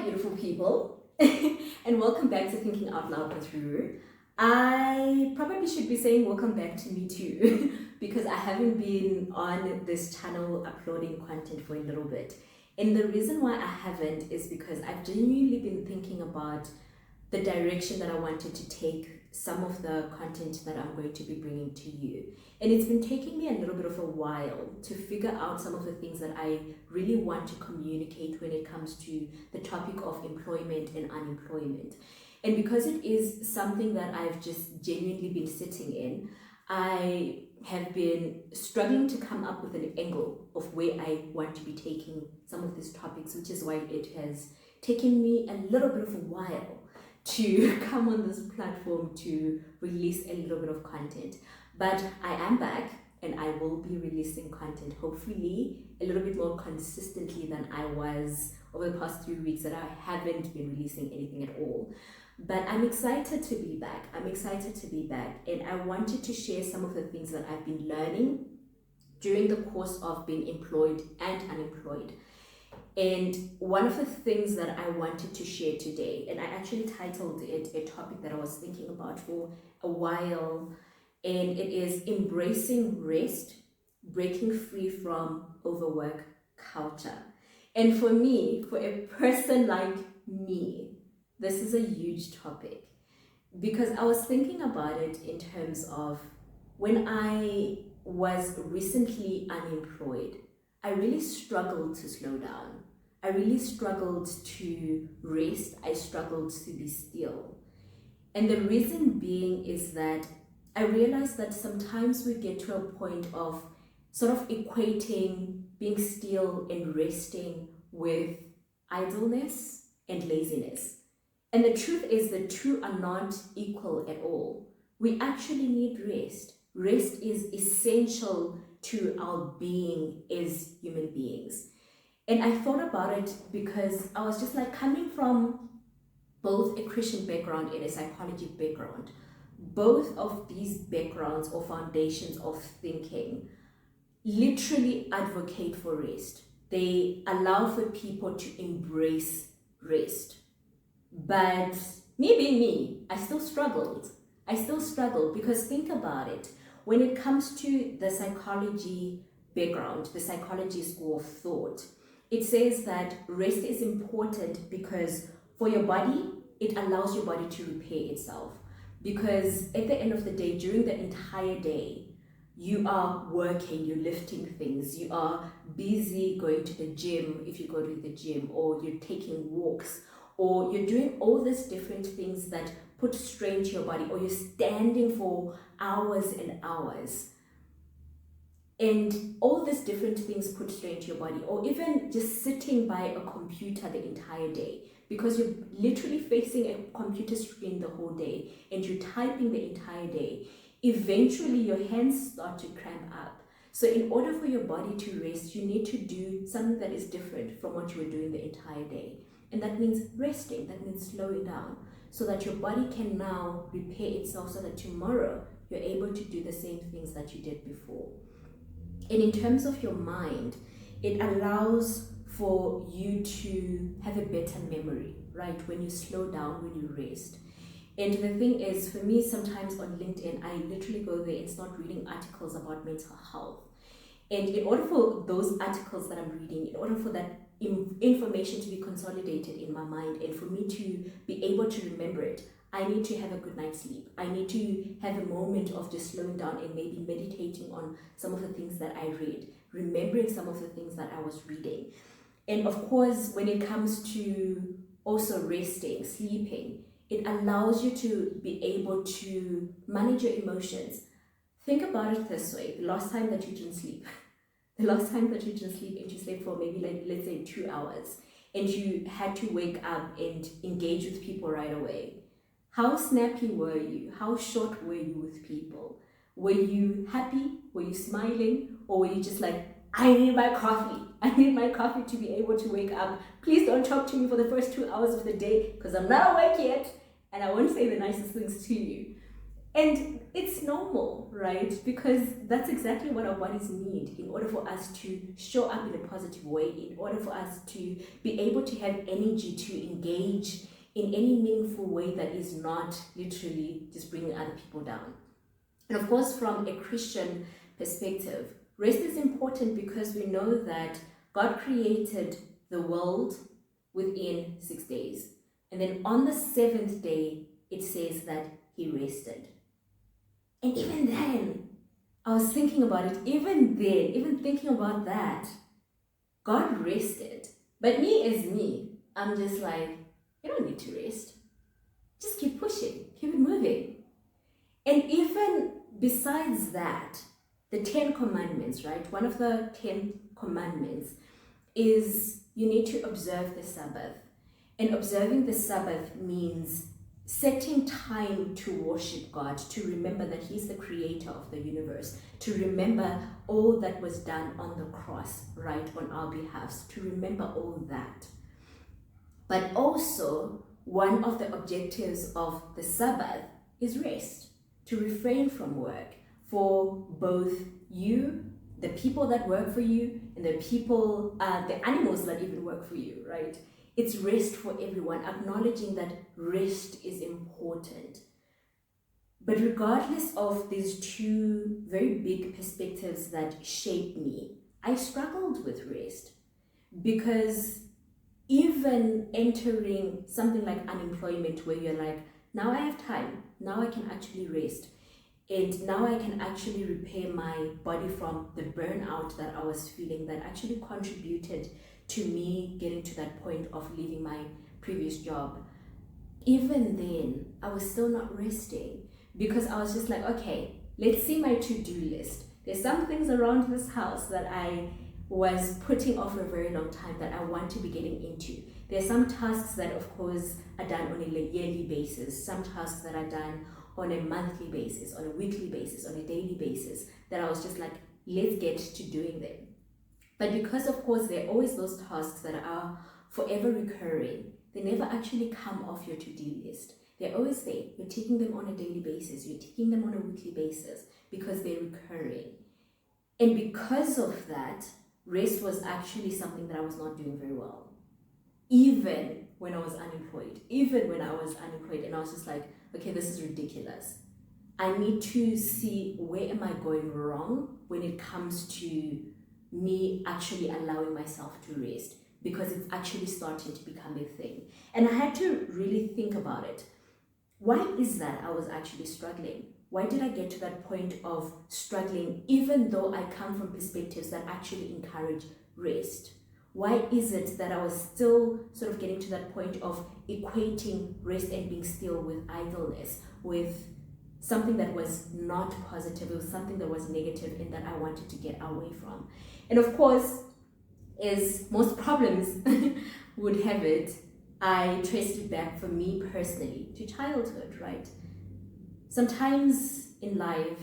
beautiful people, and welcome back to Thinking Out Loud with Ruru. I probably should be saying welcome back to me too, because I haven't been on this channel uploading content for a little bit. And the reason why I haven't is because I've genuinely been thinking about the direction that I wanted to take some of the content that I'm going to be bringing to you. And it's been taking me a little bit of a while to figure out some of the things that I really want to communicate when it comes to the topic of employment and unemployment. And because it is something that I've just genuinely been sitting in, I have been struggling to come up with an angle of where I want to be taking some of these topics, which is why it has taken me a little bit of a while to come on this platform to release a little bit of content. But I am back and I will be releasing content, hopefully a little bit more consistently than I was over the past 3 weeks that I haven't been releasing anything at all. But I'm excited to be back. And I wanted to share some of the things that I've been learning during the course of being employed and unemployed. And one of the things that I wanted to share today, and I actually titled it a topic that I was thinking about for a while, and it is embracing rest, breaking free from overwork culture. And for me, for a person like me, this is a huge topic because I was thinking about it in terms of when I was recently unemployed. I really struggled to slow down. I really struggled to rest. I struggled to be still. And the reason being is that I realized that sometimes we get to a point of sort of equating being still and resting with idleness and laziness. And the truth is the two are not equal at all. We actually need rest. Rest is essential to our being as human beings. And I thought about it because I was just like coming from both a Christian background and a psychology background. Both of these backgrounds or foundations of thinking literally advocate for rest. They allow for people to embrace rest. But me being me, I still struggled because think about it. When it comes to the psychology background, the psychology school of thought, it says that rest is important because for your body, it allows your body to repair itself. Because at the end of the day, during the entire day, you are working, you're lifting things, you are busy going to the gym if you go to the gym, or you're taking walks, or you're doing all these different things that put strain to your body, or you're standing for hours and hours. And all these different things put strain to your body, or even just sitting by a computer the entire day, because you're literally facing a computer screen the whole day and you're typing the entire day. Eventually your hands start to cramp up. So in order for your body to rest, you need to do something that is different from what you were doing the entire day. And that means resting, that means slowing down, so that your body can now repair itself so that tomorrow you're able to do the same things that you did before. And in terms of your mind, it allows for you to have a better memory, right? When you slow down, when you rest. And the thing is, for me, sometimes on LinkedIn, I literally go there and start reading articles about mental health. And in order for those articles that I'm reading, in order for that information to be consolidated in my mind and for me to be able to remember it, I need to have a good night's sleep. I need to have a moment of just slowing down and maybe meditating on some of the things that I read, remembering some of the things that I was reading. And of course, when it comes to also resting, sleeping, it allows you to be able to manage your emotions. Think about it this way. The last time that you didn't sleep and you slept for maybe let's say 2 hours and you had to wake up and engage with people right away. How snappy were you? How short were you with people? Were you happy? Were you smiling? Or were you just like, I need my coffee. I need my coffee to be able to wake up. Please don't talk to me for the first 2 hours of the day because I'm not awake yet and I won't say the nicest things to you. And it's normal, right? Because that's exactly what our bodies need in order for us to show up in a positive way, in order for us to be able to have energy to engage in any meaningful way that is not literally just bringing other people down. And of course, from a Christian perspective, rest is important because we know that God created the world within 6 days. And then on the seventh day, it says that he rested. And even then, I was thinking about it, even then, even thinking about that, God rested. But me as me, I'm just like, you don't need to rest. Just keep pushing, keep it moving. And even besides that, the 10 commandments, right? One of the 10 commandments is you need to observe the Sabbath. And observing the Sabbath means setting time to worship God, to remember that he's the creator of the universe, to remember all that was done on the cross, right, on our behalf, to remember all that. But also, one of the objectives of the Sabbath is rest, to refrain from work for both you, the people that work for you, and the people, the animals that even work for you, right? It's rest for everyone, acknowledging that rest is important. But regardless of these two very big perspectives that shape me, I struggled with rest because even entering something like unemployment where you're like, now I have time, now I can actually rest, and now I can actually repair my body from the burnout that I was feeling that actually contributed to me getting to that point of leaving my previous job. Even then, I was still not resting because I was just like, okay, let's see my to-do list. There's some things around this house that I was putting off for a very long time that I want to be getting into. There's some tasks that, of course, are done on a yearly basis, some tasks that are done on a monthly basis, on a weekly basis, on a daily basis, that I was just like, let's get to doing them. But because, of course, there are always those tasks that are forever recurring, they never actually come off your to-do list. They're always there. You're taking them on a daily basis. You're taking them on a weekly basis because they're recurring. And because of that, rest was actually something that I was not doing very well. Even when I was unemployed. And I was just like, okay, this is ridiculous. I need to see where am I going wrong when it comes to me actually allowing myself to rest, because it's actually starting to become a thing. And I had to really think about it. Why is that I was actually struggling? Why did I get to that point of struggling even though I come from perspectives that actually encourage rest? Why is it that I was still sort of getting to that point of equating rest and being still with idleness, with something that was not positive, it was something that was negative and that I wanted to get away from? And of course, as most problems would have it, I traced it back for me personally to childhood, right? Sometimes in life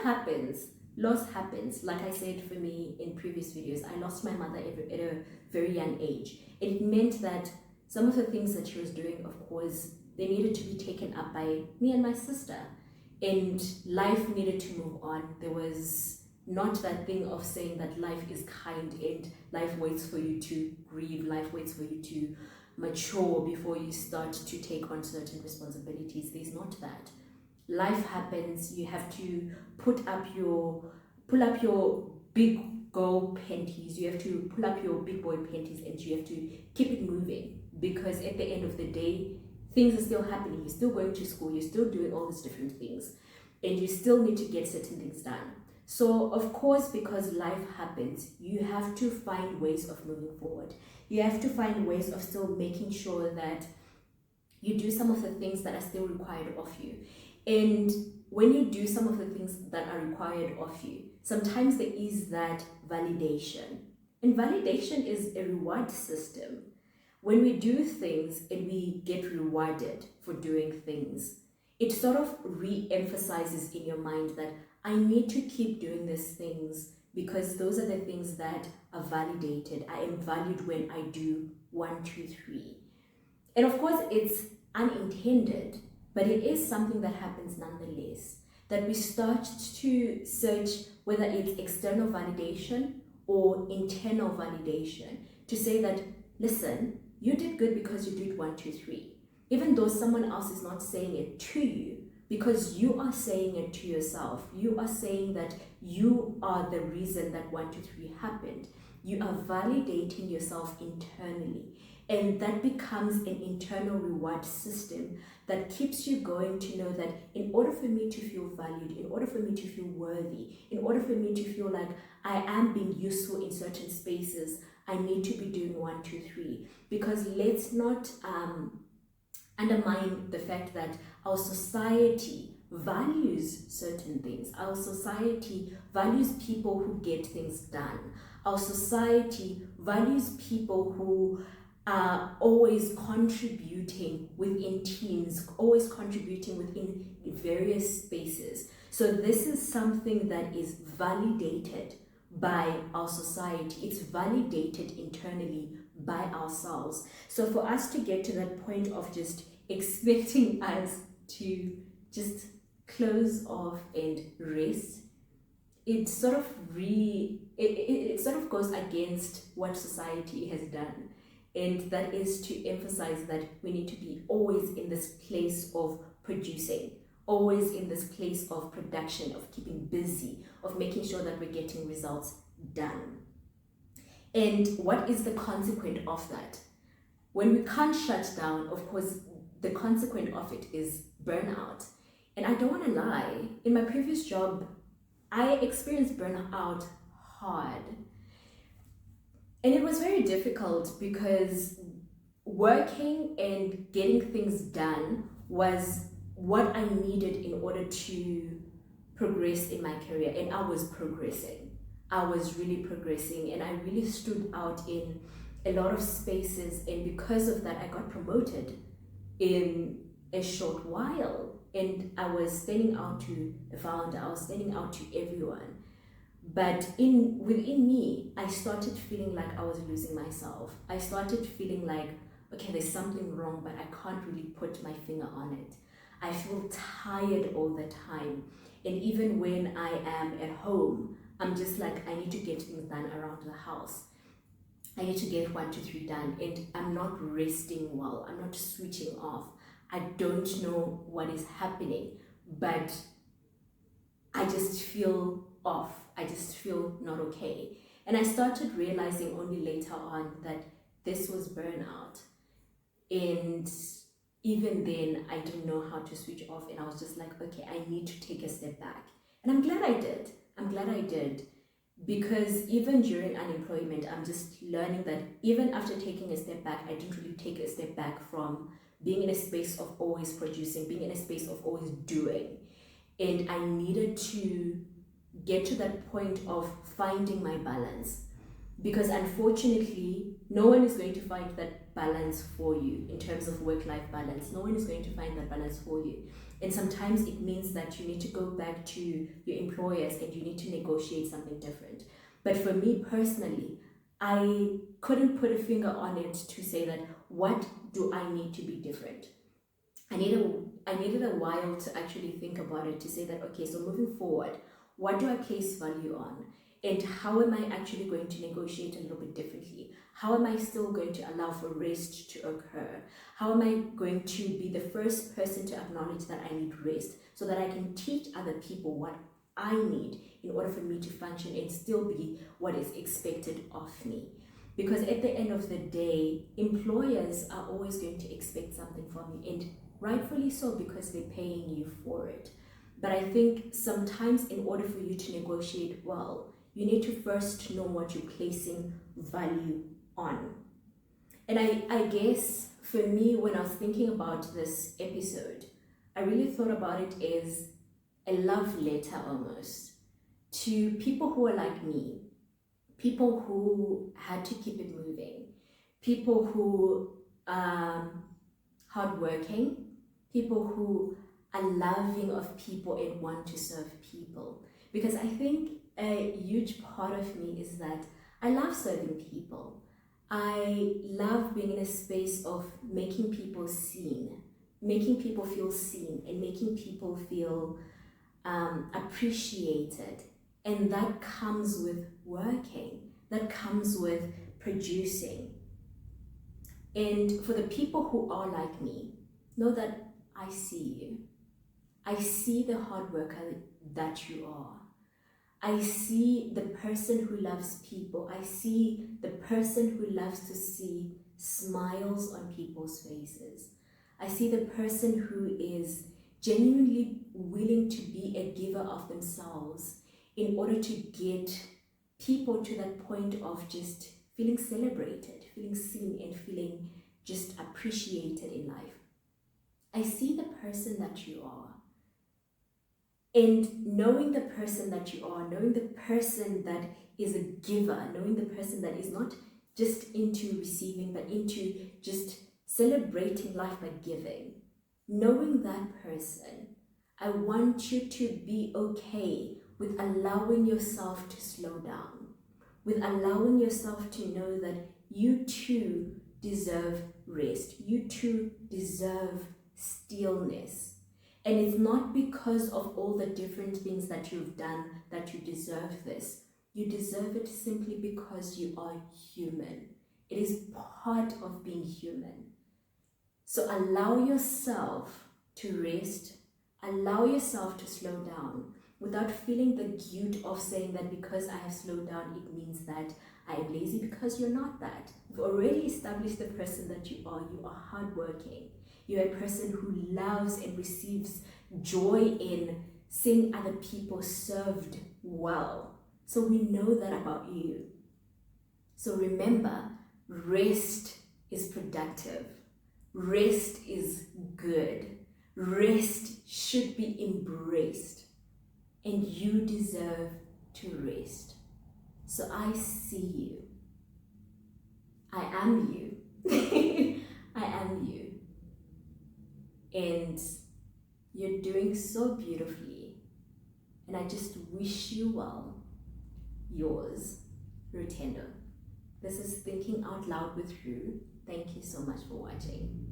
happens, loss happens. Like I said, for me in previous videos, I lost my mother at a very young age. It meant that some of the things that she was doing, of course, they needed to be taken up by me and my sister. And life needed to move on. There was not that thing of saying that life is kind and life waits for you to grieve, life waits for you to mature before you start to take on certain responsibilities. There's not that. Life happens. You have to pull up your big girl panties. You have to pull up your big boy panties, and you have to keep it moving, because at the end of the day, things are still happening. You're still going to school. You're still doing all these different things, and you still need to get certain things done. So, of course, because life happens, you have to find ways of moving forward. You have to find ways of still making sure that you do some of the things that are still required of you. And when you do some of the things that are required of you, sometimes there is that validation. And validation is a reward system. When we do things and we get rewarded for doing things, it sort of re-emphasizes in your mind that I need to keep doing these things because those are the things that are validated. I am valued when I do 1, 2, 3. And of course, it's unintended, but it is something that happens nonetheless. That we start to search whether it's external validation or internal validation to say that, listen, you did good because you did 1, 2, 3. Even though someone else is not saying it to you, because you are saying it to yourself. You are saying that you are the reason that 1, 2, 3 happened. You are validating yourself internally. And that becomes an internal reward system that keeps you going to know that in order for me to feel valued, in order for me to feel worthy, in order for me to feel like I am being useful in certain spaces, I need to be doing 1, 2, 3. Because let's not undermine the fact that our society values certain things. Our society values people who get things done. Our society values people who are always contributing within teams, always contributing within various spaces. So this is something that is validated by our society. It's validated internally by ourselves. So for us to get to that point of just expecting us to just close off and rest, it sort of it sort of goes against what society has done. And that is to emphasize that we need to be always in this place of producing, always in this place of production, of keeping busy, of making sure that we're getting results done. And what is the consequence of that? When we can't shut down, of course, the consequence of it is burnout. And I don't want to lie, in my previous job, I experienced burnout hard. And it was very difficult because working and getting things done was what I needed in order to progress in my career. And I was progressing. I was really progressing, and I really stood out in a lot of spaces. And because of that, I got promoted in a short while. And I was standing out to the founder, I was standing out to everyone. But within me, I started feeling like I was losing myself. I started feeling like, okay, there's something wrong, but I can't really put my finger on it. I feel tired all the time. And even when I am at home, I'm just like, I need to get things done around the house. I need to get 1, 2, 3 done. And I'm not resting well. I'm not switching off. I don't know what is happening, but I just feel off. I just feel not okay. And I started realizing only later on that this was burnout. And even then, I didn't know how to switch off. And I was just like, okay, I need to take a step back. And I'm glad I did. I'm glad I did. Because even during unemployment, I'm just learning that even after taking a step back, I didn't really take a step back from being in a space of always producing, being in a space of always doing. And I needed to get to that point of finding my balance, because unfortunately no one is going to find that balance for you in terms of work-life balance. No one is going to find that balance for you, and sometimes it means that you need to go back to your employers and you need to negotiate something different. But for me personally, I couldn't put a finger on it to say that what do I need to be different. I needed a while to actually think about it, to say that, okay, so moving forward, what do I place value on? And how am I actually going to negotiate a little bit differently? How am I still going to allow for rest to occur? How am I going to be the first person to acknowledge that I need rest so that I can teach other people what I need in order for me to function and still be what is expected of me? Because at the end of the day, employers are always going to expect something from you, and rightfully so, because they're paying you for it. But I think sometimes in order for you to negotiate well, you need to first know what you're placing value on. And I guess for me, when I was thinking about this episode, I really thought about it as a love letter almost to people who are like me, people who had to keep it moving, people who are hardworking, people who are loving of people and want to serve people. Because I think a huge part of me is that I love serving people. I love being in a space of making people seen, making people feel seen and making people feel appreciated. And that comes with working, that comes with producing. And for the people who are like me, know that I see you. I see the hard worker that you are. I see the person who loves people. I see the person who loves to see smiles on people's faces. I see the person who is genuinely willing to be a giver of themselves in order to get people to that point of just feeling celebrated, feeling seen, and feeling just appreciated in life. I see the person that you are. And knowing the person that you are, knowing the person that is a giver, knowing the person that is not just into receiving, but into just celebrating life by giving, knowing that person, I want you to be okay with allowing yourself to slow down, with allowing yourself to know that you too deserve rest, you too deserve stillness. And it's not because of all the different things that you've done that you deserve this. You deserve it simply because you are human. It is part of being human. So allow yourself to rest, allow yourself to slow down without feeling the guilt of saying that because I have slowed down, it means that I am lazy, because you're not that. You've already established the person that you are. You are hardworking. You're a person who loves and receives joy in seeing other people served well. So we know that about you. So remember, rest is productive. Rest is good. Rest should be embraced. And you deserve to rest. So I see you. I am you. I am you. And you're doing so beautifully. And I just wish you well. Yours, Rutendo. This is Thinking Out Loud with Ru. Thank you so much for watching.